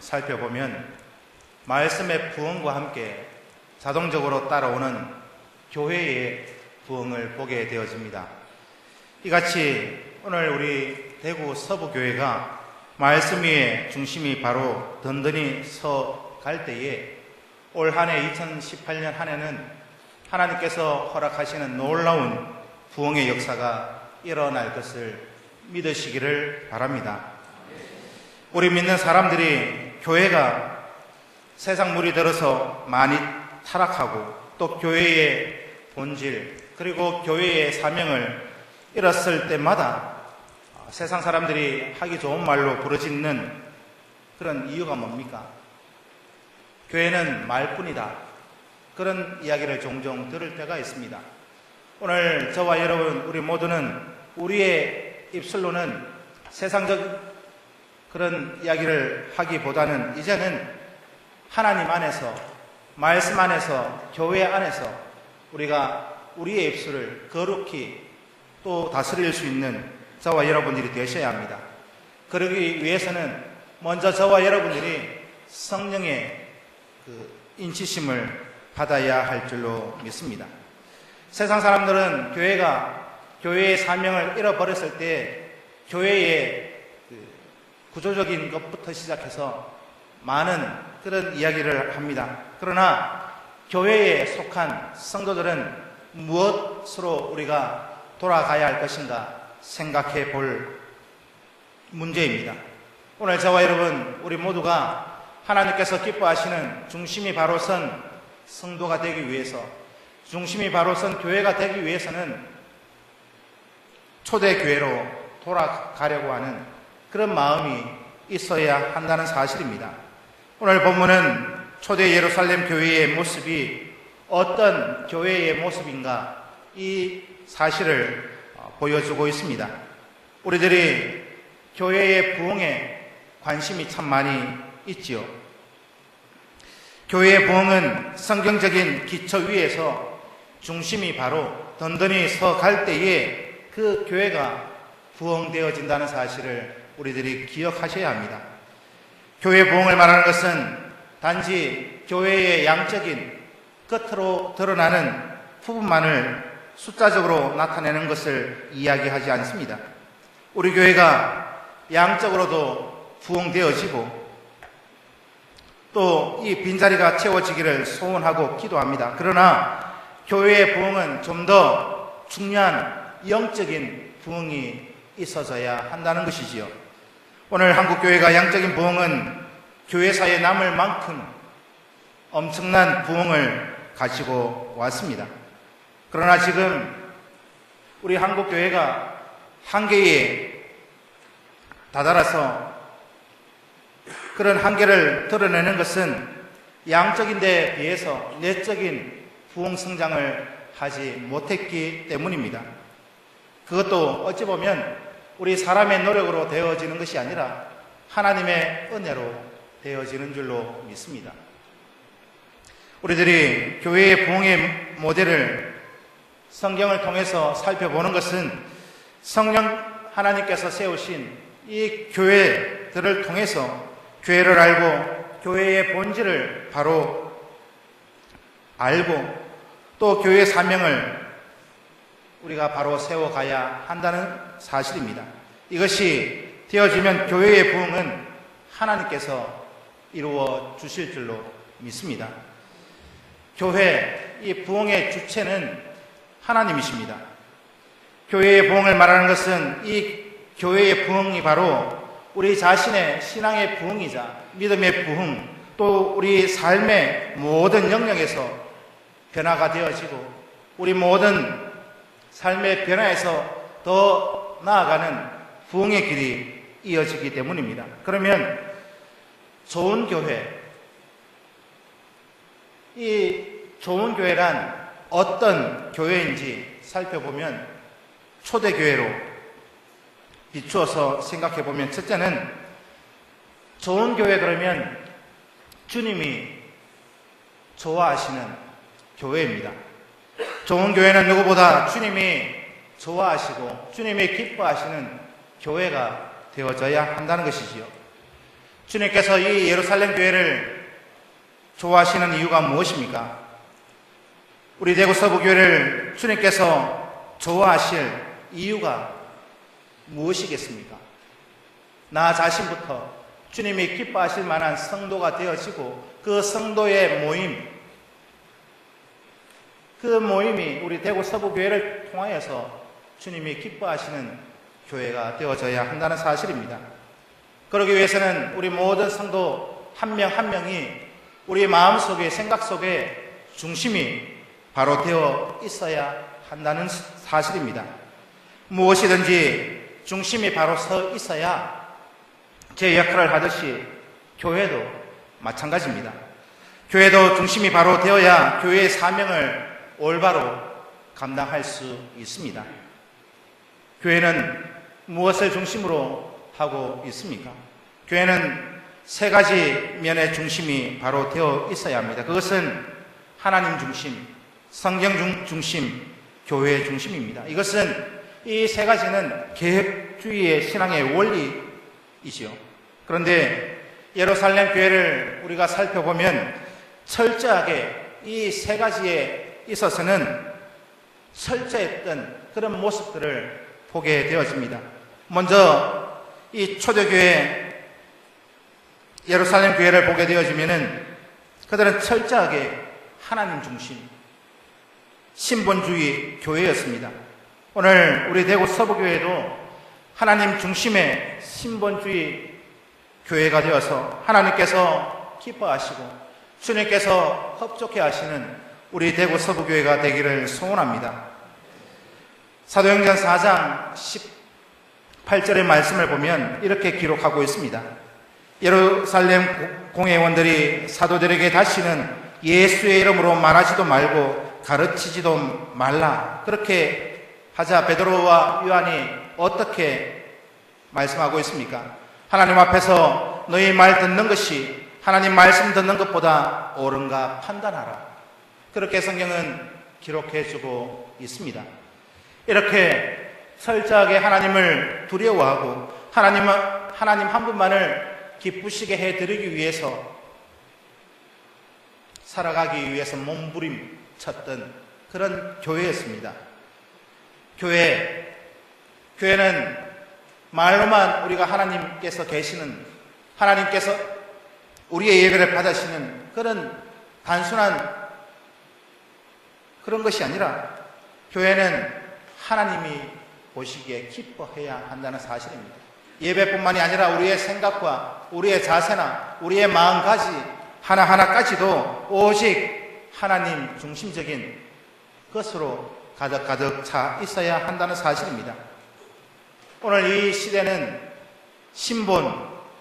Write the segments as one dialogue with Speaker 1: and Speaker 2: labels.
Speaker 1: 살펴보면 말씀의 부흥과 함께 자동적으로 따라오는 교회의 부흥을 보게 되어집니다. 이같이 오늘 우리 대구 서부교회가 말씀 위에 중심이 바로 든든히 서갈 때에 올 한해 2018년 한 해는 하나님께서 허락하시는 놀라운 부흥의 역사가 일어날 것을 믿으시기를 바랍니다. 우리 믿는 사람들이 교회가 세상 물이 들어서 많이 타락하고 또 교회의 본질 그리고 교회의 사명을 잃었을 때마다 세상 사람들이 하기 좋은 말로 부르짖는 그런 이유가 뭡니까? 교회는 말뿐이다. 그런 이야기를 종종 들을 때가 있습니다. 오늘 저와 여러분 우리 모두는 우리의 입술로는 세상적 그런 이야기를 하기보다는 이제는 하나님 안에서 말씀 안에서 교회 안에서 우리가 우리의 입술을 거룩히 또 다스릴 수 있는 저와 여러분들이 되셔야 합니다. 그러기 위해서는 먼저 저와 여러분들이 성령의 인치심을 받아야 할 줄로 믿습니다. 세상 사람들은 교회의 사명을 잃어버렸을 때 교회의 구조적인 것부터 시작해서 많은 그런 이야기를 합니다. 그러나 교회에 속한 성도들은 무엇으로 우리가 돌아가야 할 것인가 생각해 볼 문제입니다. 오늘 저와 여러분 우리 모두가 하나님께서 기뻐하시는 중심이 바로 선 성도가 되기 위해서, 중심이 바로 선 교회가 되기 위해서는 초대교회로 돌아가려고 하는 그런 마음이 있어야 한다는 사실입니다. 오늘 본문은 초대 예루살렘 교회의 모습이 어떤 교회의 모습인가 이 사실을 보여주고 있습니다. 우리들이 교회의 부흥에 관심이 참 많이 있지요. 교회의 부흥은 성경적인 기초 위에서 중심이 바로 든든히 서갈 때에 그 교회가 부흥되어진다는 사실을 우리들이 기억하셔야 합니다. 교회 부흥을 말하는 것은 단지 교회의 양적인 겉으로 드러나는 부분만을 숫자적으로 나타내는 것을 이야기하지 않습니다. 우리 교회가 양적으로도 부흥되어지고 또 이 빈자리가 채워지기를 소원하고 기도합니다. 그러나 교회의 부흥은 좀 더 중요한 영적인 부흥이 있어져야 한다는 것이지요. 오늘 한국교회가 양적인 부흥은 교회사에 남을 만큼 엄청난 부흥을 가지고 왔습니다. 그러나 지금 우리 한국교회가 한계에 다다라서 그런 한계를 드러내는 것은 양적인 데 비해서 내적인 부흥 성장을 하지 못했기 때문입니다. 그것도 어찌 보면 우리 사람의 노력으로 되어지는 것이 아니라 하나님의 은혜로 되어지는 줄로 믿습니다. 우리들이 교회의 부흥의 모델을 성경을 통해서 살펴보는 것은 성령 하나님께서 세우신 이 교회들을 통해서 교회를 알고 교회의 본질을 바로 알고 또 교회의 사명을 우리가 바로 세워가야 한다는 사실입니다. 이것이 되어지면 교회의 부흥은 하나님께서 이루어 주실 줄로 믿습니다. 교회, 이 부흥의 주체는 하나님이십니다. 교회의 부흥을 말하는 것은 이 교회의 부흥이 바로 우리 자신의 신앙의 부흥이자 믿음의 부흥, 또 우리 삶의 모든 영역에서 변화가 되어지고 우리 모든 삶의 변화에서 더 나아가는 부흥의 길이 이어지기 때문입니다. 그러면 좋은 교회, 이 좋은 교회란 어떤 교회인지 살펴보면 초대교회로 비추어서 생각해보면 첫째는 좋은 교회 그러면 주님이 좋아하시는 교회입니다. 좋은 교회는 누구보다 주님이 좋아하시고 주님이 기뻐하시는 교회가 되어져야 한다는 것이지요. 주님께서 이 예루살렘 교회를 좋아하시는 이유가 무엇입니까? 우리 대구 서부교회를 주님께서 좋아하실 이유가 무엇이겠습니까? 나 자신부터 주님이 기뻐하실 만한 성도가 되어지고 그 성도의 모임, 그 모임이 우리 대구 서부교회를 통하여서 주님이 기뻐하시는 교회가 되어져야 한다는 사실입니다. 그러기 위해서는 우리 모든 성도 한 명 한 명이 우리 마음속에, 생각 속에 중심이 바로 되어 있어야 한다는 사실입니다. 무엇이든지 중심이 바로 서 있어야 제 역할을 하듯이 교회도 마찬가지입니다. 교회도 중심이 바로 되어야 교회의 사명을 올바로 감당할 수 있습니다. 교회는 무엇을 중심으로 하고 있습니까? 교회는 세 가지 면의 중심이 바로 되어 있어야 합니다. 그것은 하나님 중심, 성경 중심, 교회 중심입니다. 이것은 이 세 가지는 계획주의의 신앙의 원리이지요. 그런데 예루살렘 교회를 우리가 살펴보면 철저하게 이 세 가지에 있어서는 철저했던 그런 모습들을 보게 되어집니다. 먼저 이 초대교회 예루살렘 교회를 보게 되어지면은 그들은 철저하게 하나님 중심, 신본주의 교회였습니다. 오늘 우리 대구 서부교회도 하나님 중심의 신본주의 교회가 되어서 하나님께서 기뻐하시고 주님께서 흡족해 하시는 우리 대구 서부교회가 되기를 소원합니다. 사도행전 4장 18절의 말씀을 보면 이렇게 기록하고 있습니다. 예루살렘 공회원들이 사도들에게 다시는 예수의 이름으로 말하지도 말고 가르치지도 말라. 그렇게 하자 베드로와 요한이 어떻게 말씀하고 있습니까? 하나님 앞에서 너희 말 듣는 것이 하나님 말씀 듣는 것보다 옳은가 판단하라. 그렇게 성경은 기록해주고 있습니다. 이렇게 철저하게 하나님을 두려워하고 하나님 한 분만을 기쁘시게 해드리기 위해서 살아가기 위해서 몸부림쳤던 그런 교회였습니다. 교회는 말로만 우리가 하나님께서 계시는, 하나님께서 우리의 예배를 받으시는 그런 단순한 그런 것이 아니라 교회는 하나님이 보시기에 기뻐해야 한다는 사실입니다. 예배뿐만이 아니라 우리의 생각과 우리의 자세나 우리의 마음가짐 하나하나까지도 오직 하나님 중심적인 것으로 가득가득 차 있어야 한다는 사실입니다. 오늘 이 시대는 신본,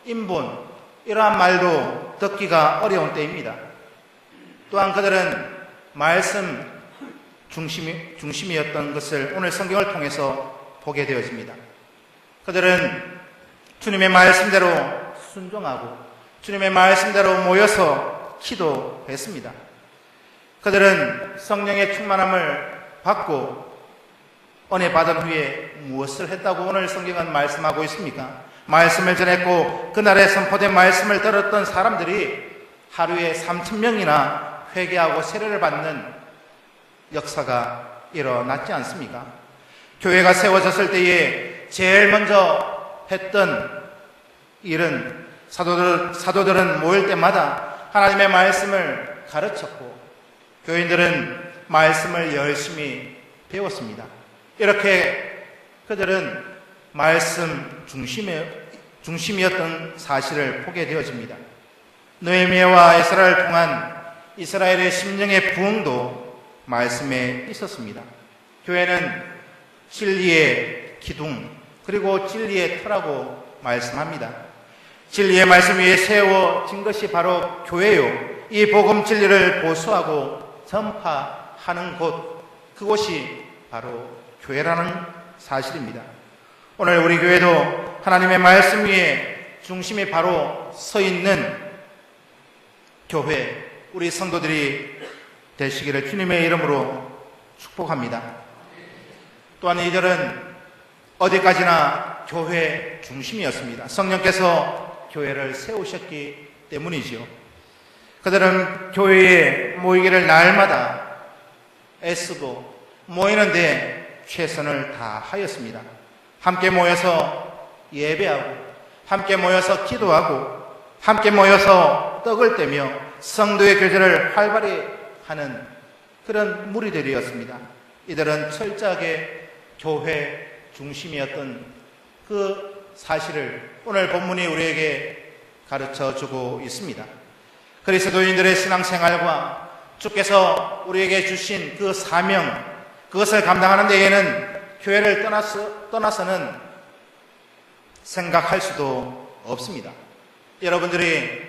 Speaker 1: 인본 이러한 말도 듣기가 어려운 때입니다. 또한 그들은 말씀 중심이었던 것을 오늘 성경을 통해서 보게 되어집니다. 그들은 주님의 말씀대로 순종하고 주님의 말씀대로 모여서 기도했습니다. 그들은 성령의 충만함을 받고 은혜 받은 후에 무엇을 했다고 오늘 성경은 말씀하고 있습니까? 말씀을 전했고 그날에 선포된 말씀을 들었던 사람들이 하루에 3,000명이나 회개하고 세례를 받는 역사가 일어났지 않습니까? 교회가 세워졌을 때에 제일 먼저 했던 일은 사도들은 모일 때마다 하나님의 말씀을 가르쳤고 교인들은 말씀을 열심히 배웠습니다. 이렇게 그들은 말씀 중심이었던 사실을 보게 되어집니다. 느헤미야와 에스라를 통한 이스라엘의 심령의 부흥도 말씀에 있었습니다. 교회는 진리의 기둥 그리고 진리의 터라고 말씀합니다. 진리의 말씀 위에 세워진 것이 바로 교회요. 이 복음 진리를 보수하고 전파하는 곳, 그곳이 바로 교회라는 사실입니다. 오늘 우리 교회도 하나님의 말씀 위에 중심이 바로 서 있는 교회, 우리 성도들이 되시기를 주님의 이름으로 축복합니다. 또한 이들은 어디까지나 교회 중심이었습니다. 성령께서 교회를 세우셨기 때문이지요. 그들은 교회에 모이기를 날마다 애쓰고 모이는데 최선을 다하였습니다. 함께 모여서 예배하고, 함께 모여서 기도하고, 함께 모여서 떡을 떼며 성도의 교제를 활발히 하는 그런 무리들이었습니다. 이들은 철저하게 교회 중심이었던 그 사실을 오늘 본문이 우리에게 가르쳐주고 있습니다. 그리스도인들의 신앙생활과 주께서 우리에게 주신 그 사명, 그것을 감당하는 데에는 교회를 떠나서는 생각할 수도 없습니다. 여러분들이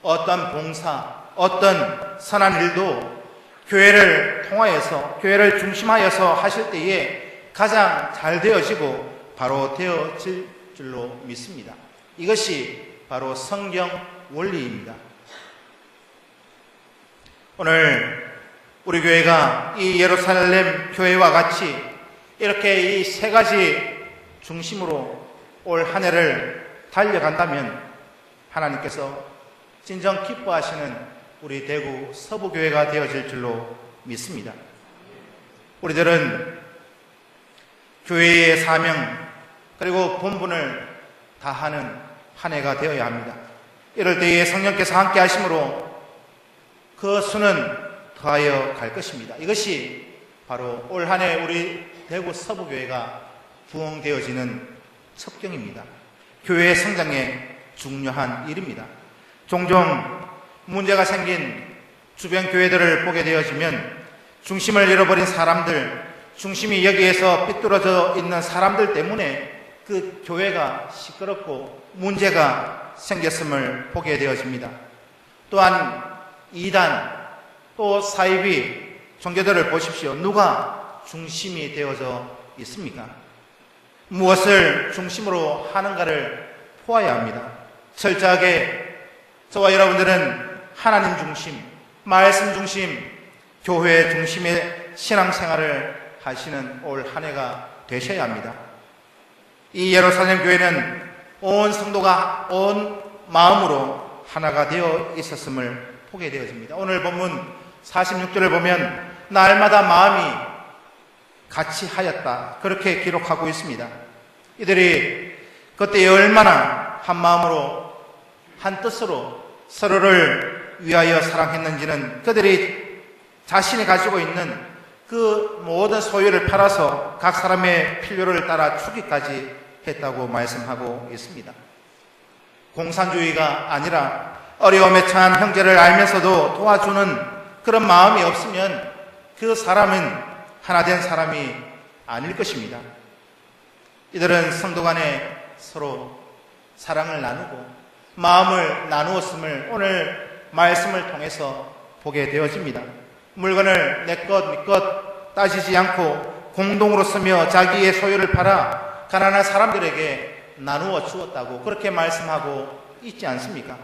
Speaker 1: 어떤 봉사, 어떤 선한 일도 교회를 통하여서, 교회를 중심하여서 하실 때에 가장 잘 되어지고 바로 되어질 줄로 믿습니다. 이것이 바로 성경 원리입니다. 오늘 우리 교회가 이 예루살렘 교회와 같이 이렇게 이 세 가지 중심으로 올 한 해를 달려간다면 하나님께서 진정 기뻐하시는 우리 대구 서부교회가 되어질 줄로 믿습니다. 우리들은 교회의 사명 그리고 본분을 다하는 한 해가 되어야 합니다. 이럴 때에 성령께서 함께 하심으로 그 수는 더하여 갈 것입니다. 이것이 바로 올 한 해 우리 대구 서부교회가 부흥되어지는 첩경입니다. 교회의 성장에 중요한 일입니다. 종종 문제가 생긴 주변 교회들을 보게 되어지면 중심을 잃어버린 사람들, 중심이 여기에서 삐뚤어져 있는 사람들 때문에 그 교회가 시끄럽고 문제가 생겼음을 보게 되어집니다. 또한 이단, 또 사이비 종교들을 보십시오. 누가 중심이 되어져 있습니까? 무엇을 중심으로 하는가를 보아야 합니다. 철저하게 저와 여러분들은 하나님 중심, 말씀 중심, 교회 중심의 신앙생활을 하시는 올 한 해가 되셔야 합니다. 이 예루살렘 교회는 온 성도가 온 마음으로 하나가 되어 있었음을 보게 되어집니다. 오늘 본문 46절을 보면 날마다 마음이 같이 하였다, 그렇게 기록하고 있습니다. 이들이 그때 얼마나 한 마음으로 한 뜻으로 서로를 위하여 사랑했는지는 그들이 자신이 가지고 있는 그 모든 소유를 팔아서 각 사람의 필요를 따라 주기까지 했다고 말씀하고 있습니다. 공산주의가 아니라 어려움에 처한 형제를 알면서도 도와주는 그런 마음이 없으면 그 사람은 하나된 사람이 아닐 것입니다. 이들은 성도 간에 서로 사랑을 나누고 마음을 나누었음을 오늘 말씀을 통해서 보게 되어집니다. 물건을 내 것, 네 것 따지지 않고 공동으로 쓰며 자기의 소유를 팔아 가난한 사람들에게 나누어 주었다고 그렇게 말씀하고 있지 않습니까?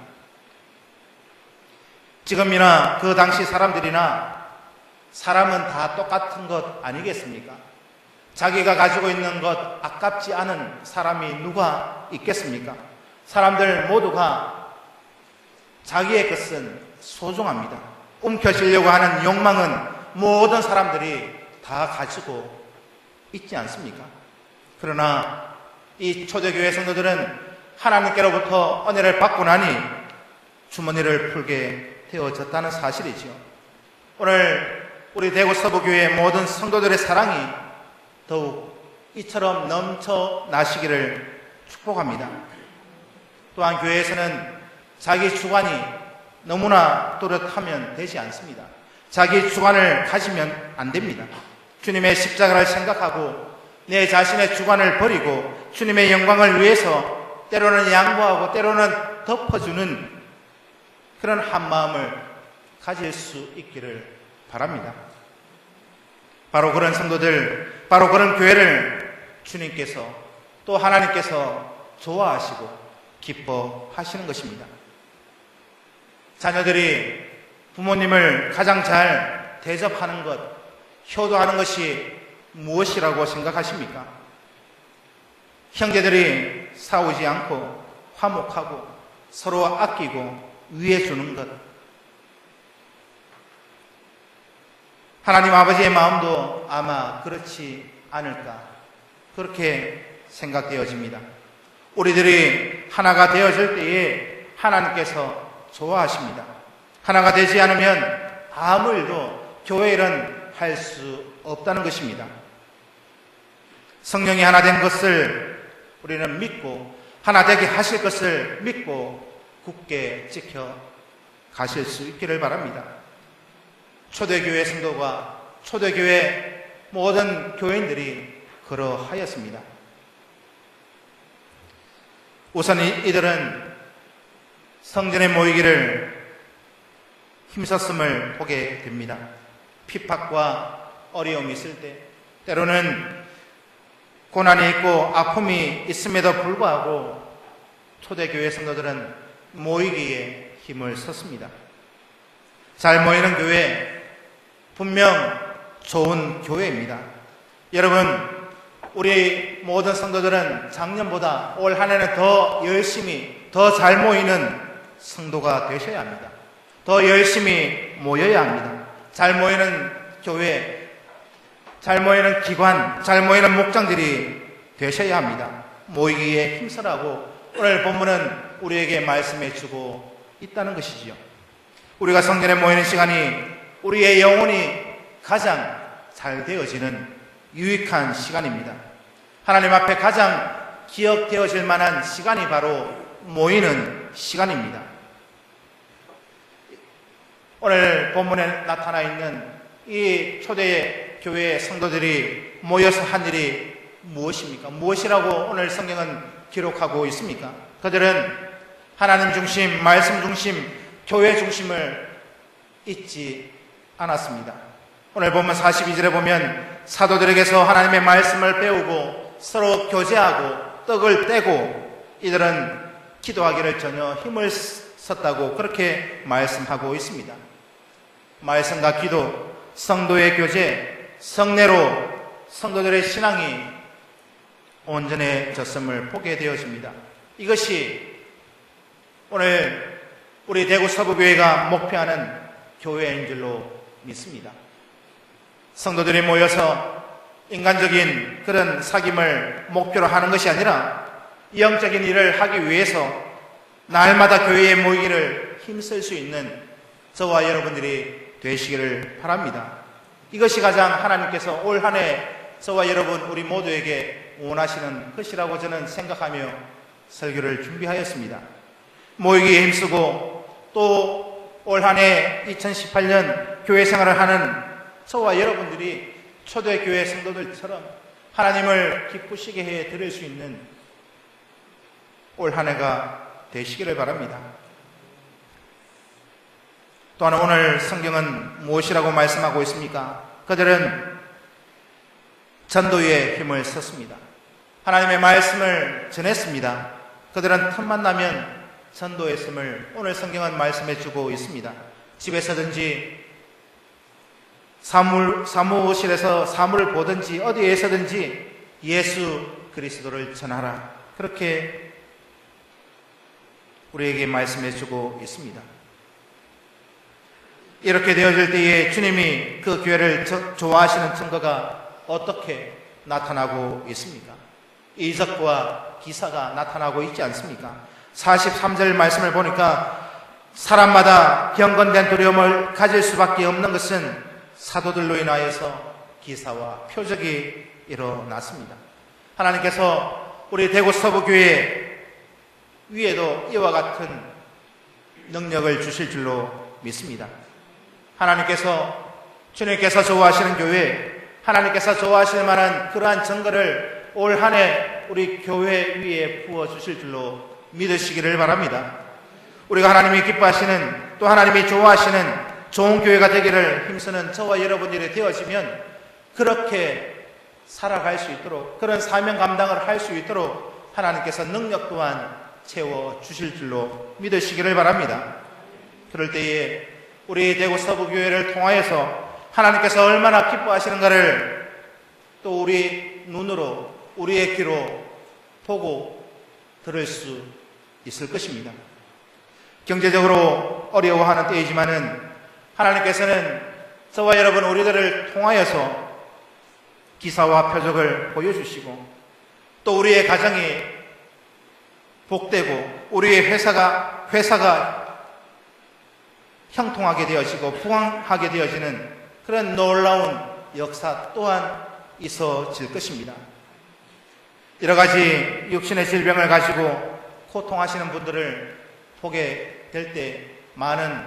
Speaker 1: 지금이나 그 당시 사람들이나 사람은 다 똑같은 것 아니겠습니까? 자기가 가지고 있는 것 아깝지 않은 사람이 누가 있겠습니까? 사람들 모두가 자기의 것은 소중합니다. 움켜쥐려고 하는 욕망은 모든 사람들이 다 가지고 있지 않습니까? 그러나 이 초대교회 성도들은 하나님께로부터 은혜를 받고 나니 주머니를 풀게 되어졌다는 사실이죠. 오늘 우리 대구 서부교회의 모든 성도들의 사랑이 더욱 이처럼 넘쳐나시기를 축복합니다. 또한 교회에서는 자기 주관이 너무나 또렷하면 되지 않습니다. 자기 주관을 가지면 안 됩니다. 주님의 십자가를 생각하고 내 자신의 주관을 버리고 주님의 영광을 위해서 때로는 양보하고 때로는 덮어주는 그런 한 마음을 가질 수 있기를 바랍니다. 바로 그런 성도들, 바로 그런 교회를 주님께서 또 하나님께서 좋아하시고 기뻐하시는 것입니다. 자녀들이 부모님을 가장 잘 대접하는 것, 효도하는 것이 무엇이라고 생각하십니까? 형제들이 싸우지 않고 화목하고 서로 아끼고 위해 주는 것. 하나님 아버지의 마음도 아마 그렇지 않을까, 그렇게 생각되어집니다. 우리들이 하나가 되어질 때에 하나님께서 좋아하십니다. 하나가 되지 않으면 아무 일도 교회 일은 할 수 없다는 것입니다. 성령이 하나 된 것을 우리는 믿고, 하나 되게 하실 것을 믿고 굳게 지켜 가실 수 있기를 바랍니다. 초대교회 성도가, 초대교회 모든 교인들이 그러하였습니다. 우선 이들은 성전에 모이기를 힘썼음을 보게 됩니다. 핍박과 어려움이 있을 때, 때로는 고난이 있고 아픔이 있음에도 불구하고 초대교회 성도들은 모이기에 힘을 썼습니다. 잘 모이는 교회, 분명 좋은 교회입니다. 여러분, 우리 모든 성도들은 작년보다 올 한 해는 더 열심히, 더 잘 모이는 성도가 되셔야 합니다. 더 열심히 모여야 합니다. 잘 모이는 교회, 잘 모이는 기관, 잘 모이는 목장들이 되셔야 합니다. 모이기에 힘쓰라고 오늘 본문은 우리에게 말씀해 주고 있다는 것이지요. 우리가 성전에 모이는 시간이 우리의 영혼이 가장 잘 되어지는 유익한 시간입니다. 하나님 앞에 가장 기억되어질 만한 시간이 바로 모이는 시간입니다. 오늘 본문에 나타나 있는 이 초대 교회 성도들이 모여서 한 일이 무엇입니까? 무엇이라고 오늘 성경은 기록하고 있습니까? 그들은 하나님 중심, 말씀 중심, 교회 중심을 잊지 않았습니다. 오늘 본문 42절에 보면 사도들에게서 하나님의 말씀을 배우고 서로 교제하고 떡을 떼고 이들은 기도하기를 전혀 힘을 썼다고 그렇게 말씀하고 있습니다. 말씀과 기도, 성도의 교제, 성례로 성도들의 신앙이 온전해졌음을 보게 되어집니다. 이것이 오늘 우리 대구 서부교회가 목표하는 교회인 줄로 믿습니다. 성도들이 모여서 인간적인 그런 사귐을 목표로 하는 것이 아니라 영적인 일을 하기 위해서 날마다 교회에 모이기를 힘쓸 수 있는 저와 여러분들이 되시기를 바랍니다. 이것이 가장 하나님께서 올 한 해 저와 여러분 우리 모두에게 원하시는 것이라고 저는 생각하며 설교를 준비하였습니다. 모이기에 힘쓰고 또 올 한 해 2018년 교회 생활을 하는 저와 여러분들이 초대교회 성도들처럼 하나님을 기쁘시게 해 드릴 수 있는 올 한 해가 되시기를 바랍니다. 또한 오늘 성경은 무엇이라고 말씀하고 있습니까? 그들은 전도에 힘을 썼습니다. 하나님의 말씀을 전했습니다. 그들은 틈만 나면 전도했음을 오늘 성경은 말씀해 주고 있습니다. 집에서든지 사무실에서 사물을 보든지 어디에서든지 예수 그리스도를 전하라. 그렇게 우리에게 말씀해 주고 있습니다. 이렇게 되어질 때에 주님이 그 교회를 좋아하시는 증거가 어떻게 나타나고 있습니까? 이적과 기사가 나타나고 있지 않습니까? 43절 말씀을 보니까 사람마다 경건된 두려움을 가질 수밖에 없는 것은 사도들로 인하여서 기사와 표적이 일어났습니다. 하나님께서 우리 대구 서부교회 위에도 이와 같은 능력을 주실 줄로 믿습니다. 하나님께서, 주님께서 좋아하시는 교회, 하나님께서 좋아하실 만한 그러한 증거를 올 한 해 우리 교회 위에 부어주실 줄로 믿으시기를 바랍니다. 우리가 하나님이 기뻐하시는, 또 하나님이 좋아하시는 좋은 교회가 되기를 힘쓰는 저와 여러분들이 되어지면 그렇게 살아갈 수 있도록, 그런 사명 감당을 할 수 있도록 하나님께서 능력 또한 채워주실 줄로 믿으시기를 바랍니다. 그럴 때에 우리 대구 서부교회를 통하여서 하나님께서 얼마나 기뻐하시는가를 또 우리 눈으로, 우리의 귀로 보고 들을 수 있을 것입니다. 경제적으로 어려워하는 때이지만은 하나님께서는 저와 여러분 우리들을 통하여서 기사와 표적을 보여주시고 또 우리의 가정이 복되고 우리의 회사가 형통하게 되어지고 부강하게 되어지는 그런 놀라운 역사 또한 있어질 것입니다. 여러 가지 육신의 질병을 가지고 고통하시는 분들을 보게 될 때 많은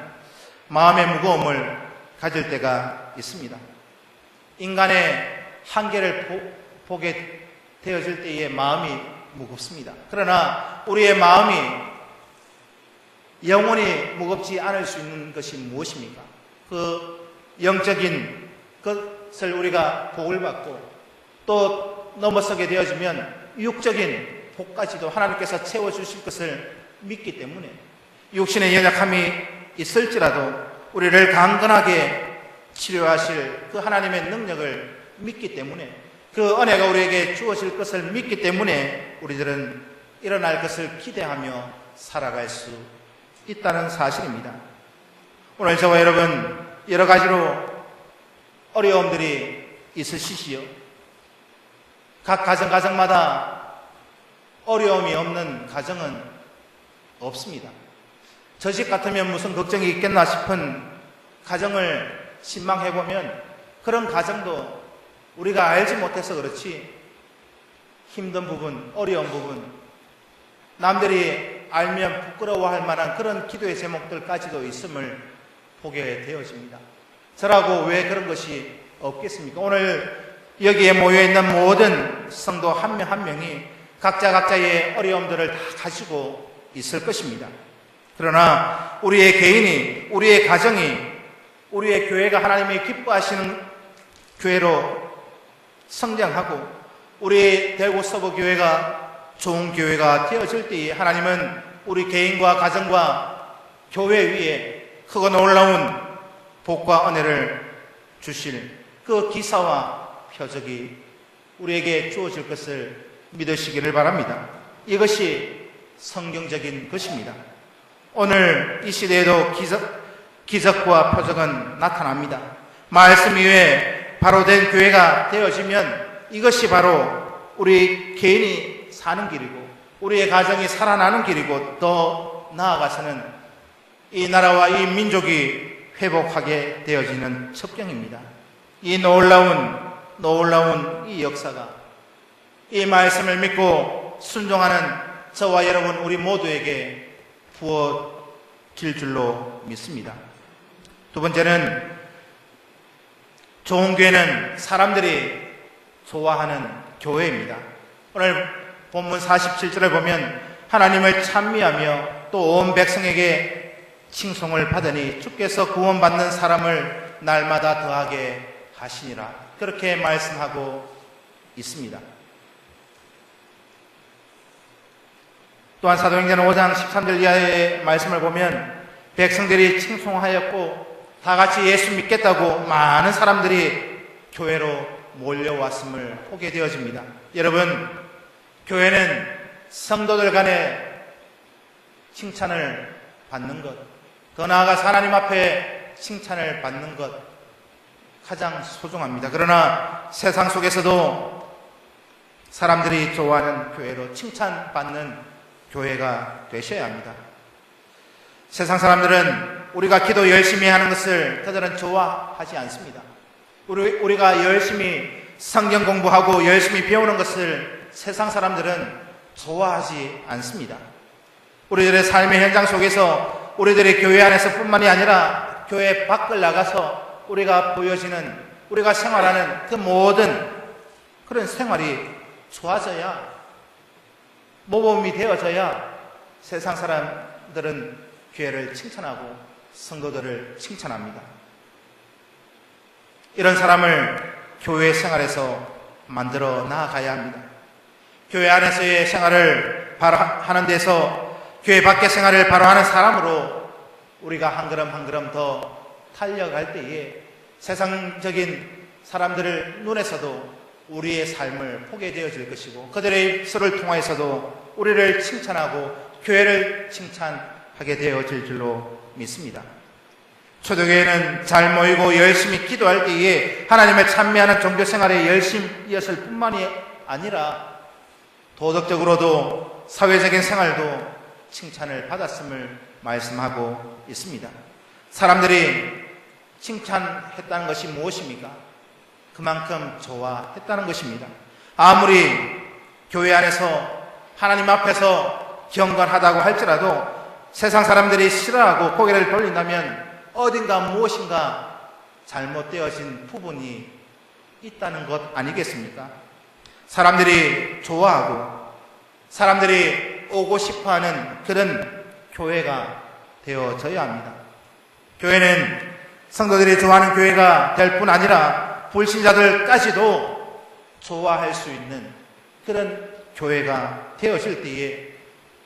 Speaker 1: 마음의 무거움을 가질 때가 있습니다. 인간의 한계를 보게 되어질 때에 마음이 무겁습니다. 그러나 우리의 마음이 영원히 무겁지 않을 수 있는 것이 무엇입니까? 그 영적인 것을 우리가 복을 받고 또 넘어서게 되어지면 육적인 복까지도 하나님께서 채워주실 것을 믿기 때문에 육신의 연약함이 있을지라도 우리를 강건하게 치료하실 그 하나님의 능력을 믿기 때문에 그 은혜가 우리에게 주어질 것을 믿기 때문에 우리들은 일어날 것을 기대하며 살아갈 수 있다는 사실입니다. 오늘 저와 여러분 여러 가지로 어려움들이 있으시지요. 각 가정마다 어려움이 없는 가정은 없습니다. 저 집 같으면 무슨 걱정이 있겠나 싶은 가정을 신망해보면 그런 가정도 우리가 알지 못해서 그렇지 힘든 부분, 어려운 부분, 남들이 알면 부끄러워할 만한 그런 기도의 제목들까지도 있음을 보게 되어집니다. 저라고 왜 그런 것이 없겠습니까? 오늘 여기에 모여있는 모든 성도 한 명 한 명이 각자의 어려움들을 다 가지고 있을 것입니다. 그러나 우리의 개인이, 우리의 가정이, 우리의 교회가 하나님이 기뻐하시는 교회로 성장하고 우리 대구 서부교회가 좋은 교회가 되어질 때에 하나님은 우리 개인과 가정과 교회 위에 크고 놀라운 복과 은혜를 주실 그 기사와 표적이 우리에게 주어질 것을 믿으시기를 바랍니다. 이것이 성경적인 것입니다. 오늘 이 시대에도 기적과 표적은 나타납니다. 말씀 위에 바로 된 교회가 되어지면 이것이 바로 우리 개인이 사는 길이고 우리의 가정이 살아나는 길이고 더 나아가서는 이 나라와 이 민족이 회복하게 되어지는 첩경입니다. 이 놀라운 이 역사가 이 말씀을 믿고 순종하는 저와 여러분 우리 모두에게 부어질 줄로 믿습니다. 두 번째는 좋은 교회는 사람들이 좋아하는 교회입니다. 오늘 본문 47절을 보면 하나님을 찬미하며 또 온 백성에게 칭송을 받으니 주께서 구원받는 사람을 날마다 더하게 하시니라. 그렇게 말씀하고 있습니다. 또한 사도행전 5장 13절 이하의 말씀을 보면 백성들이 칭송하였고 다 같이 예수 믿겠다고 많은 사람들이 교회로 몰려왔음을 보게 되어집니다. 여러분, 교회는 성도들 간에 칭찬을 받는 것, 더 나아가 하나님 앞에 칭찬을 받는 것 가장 소중합니다. 그러나 세상 속에서도 사람들이 좋아하는 교회로 칭찬받는 교회가 되셔야 합니다. 세상 사람들은 우리가 기도 열심히 하는 것을 그들은 좋아하지 않습니다. 우리가 열심히 성경 공부하고 열심히 배우는 것을 세상 사람들은 좋아하지 않습니다. 우리들의 삶의 현장 속에서 우리들의 교회 안에서 뿐만이 아니라 교회 밖을 나가서 우리가 보여지는, 우리가 생활하는 그 모든 그런 생활이 좋아져야, 모범이 되어져야 세상 사람들은 교회를 칭찬하고 성도들을 칭찬합니다. 이런 사람을 교회 생활에서 만들어 나아가야 합니다. 교회 안에서의 생활을 바로 하는 데서 교회 밖의 생활을 바로 하는 사람으로 우리가 한 걸음 한 걸음 더 달려갈 때에 세상적인 사람들을 눈에서도 우리의 삶을 보게 되어질 것이고 그들의 입술을 통하여서도 우리를 칭찬하고 교회를 칭찬할 하게 되어질 줄로 믿습니다. 초대교회는 잘 모이고 열심히 기도할 때에 하나님을 찬미하는 종교생활에 열심이었을 뿐만이 아니라 도덕적으로도 사회적인 생활도 칭찬을 받았음을 말씀하고 있습니다. 사람들이 칭찬했다는 것이 무엇입니까? 그만큼 좋아했다는 것입니다. 아무리 교회 안에서 하나님 앞에서 경건하다고 할지라도 세상 사람들이 싫어하고 고개를 돌린다면 어딘가 무엇인가 잘못되어진 부분이 있다는 것 아니겠습니까? 사람들이 좋아하고 사람들이 오고 싶어하는 그런 교회가 되어져야 합니다. 교회는 성도들이 좋아하는 교회가 될 뿐 아니라 불신자들까지도 좋아할 수 있는 그런 교회가 되어질 때에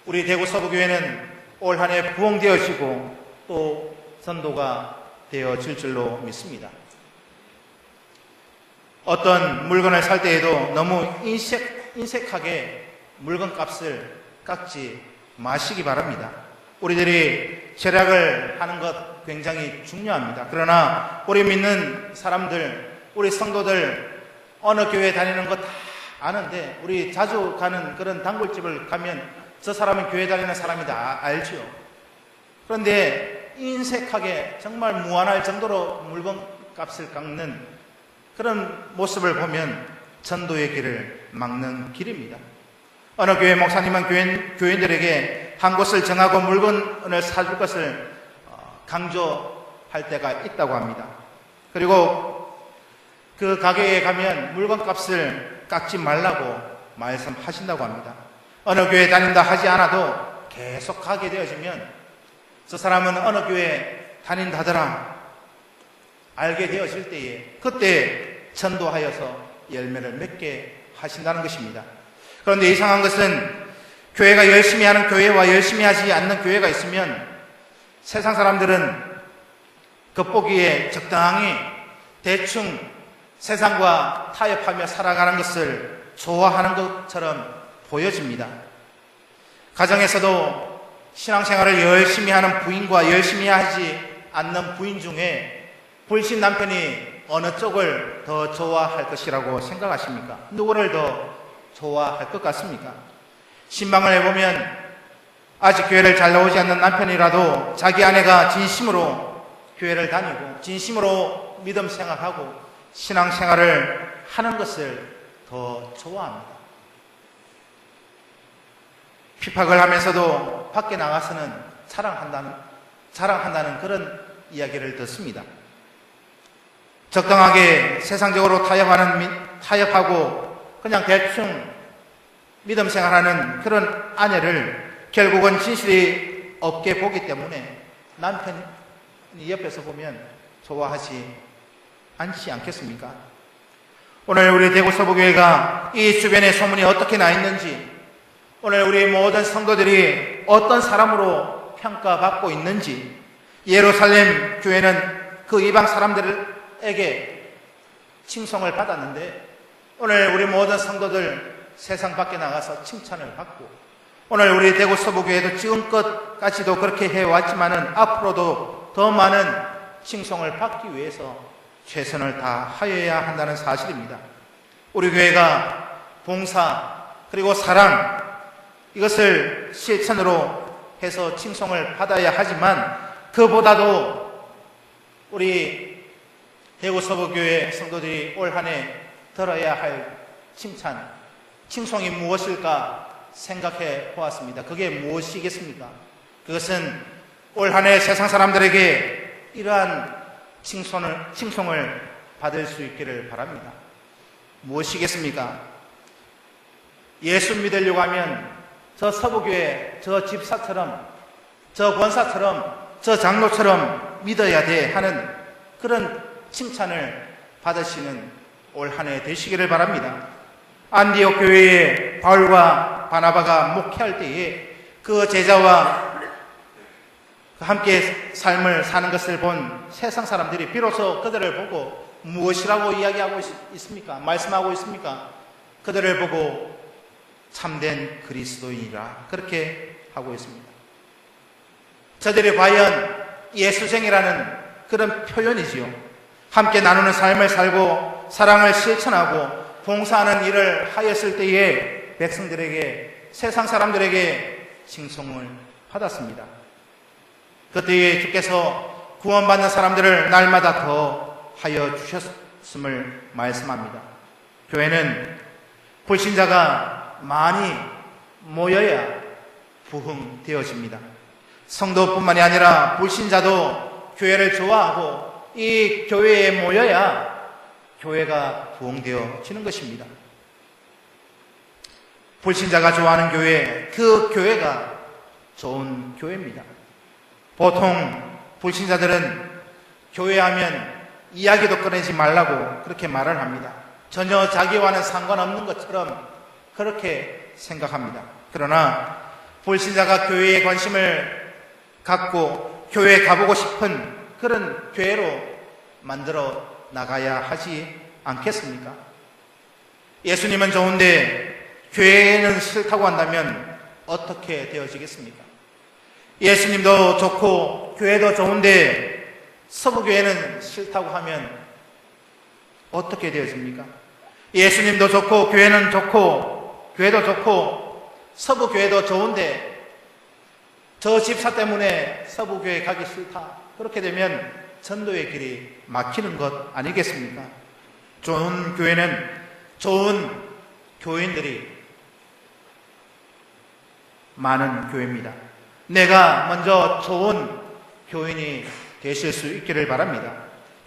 Speaker 1: 우리 대구 서부교회는 올 한 해 부흥되어지고 또 선도가 되어질 줄로 믿습니다. 어떤 물건을 살 때에도 너무 인색하게 물건값을 깎지 마시기 바랍니다. 우리들이 절약을 하는 것 굉장히 중요합니다. 그러나 우리 믿는 사람들, 우리 성도들 어느 교회 다니는 거 다 아는데 우리 자주 가는 그런 단골집을 가면 저 사람은 교회 다니는 사람이다 알죠. 그런데 인색하게 정말 무한할 정도로 물건값을 깎는 그런 모습을 보면 전도의 길을 막는 길입니다. 어느 교회 목사님은 교인들에게 한 곳을 정하고 물건을 사줄 것을 강조할 때가 있다고 합니다. 그리고 그 가게에 가면 물건값을 깎지 말라고 말씀하신다고 합니다. 어느 교회 다닌다 하지 않아도 계속 가게 되어지면 저 사람은 어느 교회 다닌다더라 알게 되어질 때에 그때 전도하여서 열매를 맺게 하신다는 것입니다. 그런데 이상한 것은 교회가 열심히 하는 교회와 열심히 하지 않는 교회가 있으면 세상 사람들은 겉보기에 적당히 대충 세상과 타협하며 살아가는 것을 좋아하는 것처럼 보여집니다. 가정에서도 신앙생활을 열심히 하는 부인과 열심히 하지 않는 부인 중에 불신 남편이 어느 쪽을 더 좋아할 것이라고 생각하십니까? 누구를 더 좋아할 것 같습니까? 신방을 해보면 아직 교회를 잘 나오지 않는 남편이라도 자기 아내가 진심으로 교회를 다니고 진심으로 믿음 생활하고 신앙생활을 하는 것을 더 좋아합니다. 핍박을 하면서도 밖에 나가서는 자랑한다는 그런 이야기를 듣습니다. 적당하게 세상적으로 타협하고 그냥 대충 믿음 생활하는 그런 아내를 결국은 진실이 없게 보기 때문에 남편이 옆에서 보면 좋아하지 않지 않겠습니까? 오늘 우리 대구 서부교회가 이 주변에 소문이 어떻게 나 있는지, 오늘 우리 모든 성도들이 어떤 사람으로 평가받고 있는지, 예루살렘 교회는 그 이방 사람들에게 칭송을 받았는데 오늘 우리 모든 성도들 세상 밖에 나가서 칭찬을 받고, 오늘 우리 대구 서부교회도 지금껏까지도 그렇게 해왔지만은 앞으로도 더 많은 칭송을 받기 위해서 최선을 다하여야 한다는 사실입니다. 우리 교회가 봉사 그리고 사랑 이것을 실천으로 해서 칭송을 받아야 하지만 그보다도 우리 대구 서부교회 성도들이 올 한 해 들어야 할 칭송이 무엇일까 생각해 보았습니다. 그게 무엇이겠습니까? 그것은 올 한 해 세상 사람들에게 이러한 칭송을 받을 수 있기를 바랍니다. 무엇이겠습니까? 예수 믿으려고 하면 저 서부교회 저 집사처럼 저 권사처럼 저 장로처럼 믿어야 돼 하는 그런 칭찬을 받으시는 올 한 해 되시기를 바랍니다. 안디옥 교회에 바울과 바나바가 목회할 때에 그 제자와 함께 삶을 사는 것을 본 세상 사람들이 비로소 그들을 보고 무엇이라고 이야기하고 있습니까? 말씀하고 있습니까? 그들을 보고 참된 그리스도인이라 그렇게 하고 있습니다. 저들이 과연 예수쟁이라는 그런 표현이지요. 함께 나누는 삶을 살고 사랑을 실천하고 봉사하는 일을 하였을 때에 백성들에게, 세상 사람들에게 칭송을 받았습니다. 그때에 주께서 구원받는 사람들을 날마다 더 하여 주셨음을 말씀합니다. 교회는 불신자가 많이 모여야 부흥되어집니다. 성도뿐만이 아니라 불신자도 교회를 좋아하고 이 교회에 모여야 교회가 부흥되어지는 것입니다. 불신자가 좋아하는 교회, 그 교회가 좋은 교회입니다. 보통 불신자들은 교회하면 이야기도 꺼내지 말라고 그렇게 말을 합니다. 전혀 자기와는 상관없는 것처럼 그렇게 생각합니다. 그러나 불신자가 교회에 관심을 갖고 교회에 가보고 싶은 그런 교회로 만들어 나가야 하지 않겠습니까? 예수님은 좋은데 교회는 싫다고 한다면 어떻게 되어지겠습니까? 예수님도 좋고 교회도 좋은데 서부교회는 싫다고 하면 어떻게 되어집니까? 예수님도 좋고 교회는 좋고 교회도 좋고 서부교회도 좋은데 저 집사 때문에 서부교회 가기 싫다. 그렇게 되면 전도의 길이 막히는 것 아니겠습니까? 좋은 교회는 좋은 교인들이 많은 교회입니다. 내가 먼저 좋은 교인이 되실 수 있기를 바랍니다.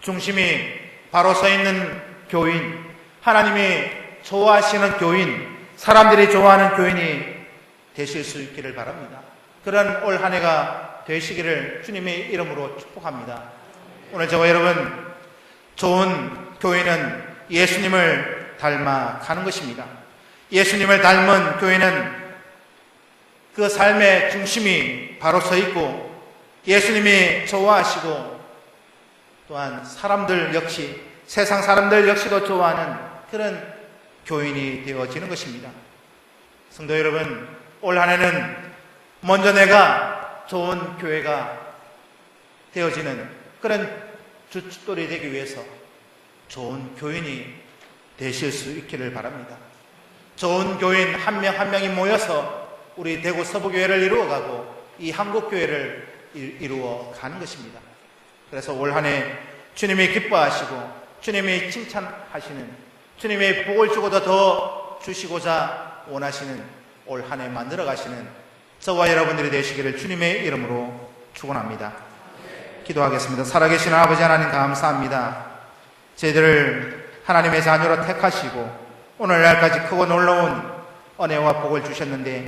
Speaker 1: 중심이 바로 서 있는 교인, 하나님이 좋아하시는 교인, 사람들이 좋아하는 교인이 되실 수 있기를 바랍니다. 그런 올 한 해가 되시기를 주님의 이름으로 축복합니다. 오늘 저와 여러분, 좋은 교회는 예수님을 닮아 가는 것입니다. 예수님을 닮은 교회는 그 삶의 중심이 바로 서 있고 예수님이 좋아하시고 또한 사람들 역시, 세상 사람들 역시도 좋아하는 그런 교인이 되어지는 것입니다. 성도 여러분, 올 한 해는 먼저 내가 좋은 교회가 되어지는 그런 주춧돌이 되기 위해서 좋은 교인이 되실 수 있기를 바랍니다. 좋은 교인 한 명 한 명이 모여서 우리 대구 서부교회를 이루어가고 이 한국교회를 이루어 가는 것입니다. 그래서 올 한 해 주님이 기뻐하시고 주님이 칭찬하시는, 주님이 복을 주고도 더 주시고자 원하시는 올 한 해 만들어 가시는 저와 여러분들이 되시기를 주님의 이름으로 축원합니다. 기도하겠습니다. 살아계신 아버지 하나님 감사합니다. 저희들을 하나님의 자녀로 택하시고 오늘날까지 크고 놀라운 은혜와 복을 주셨는데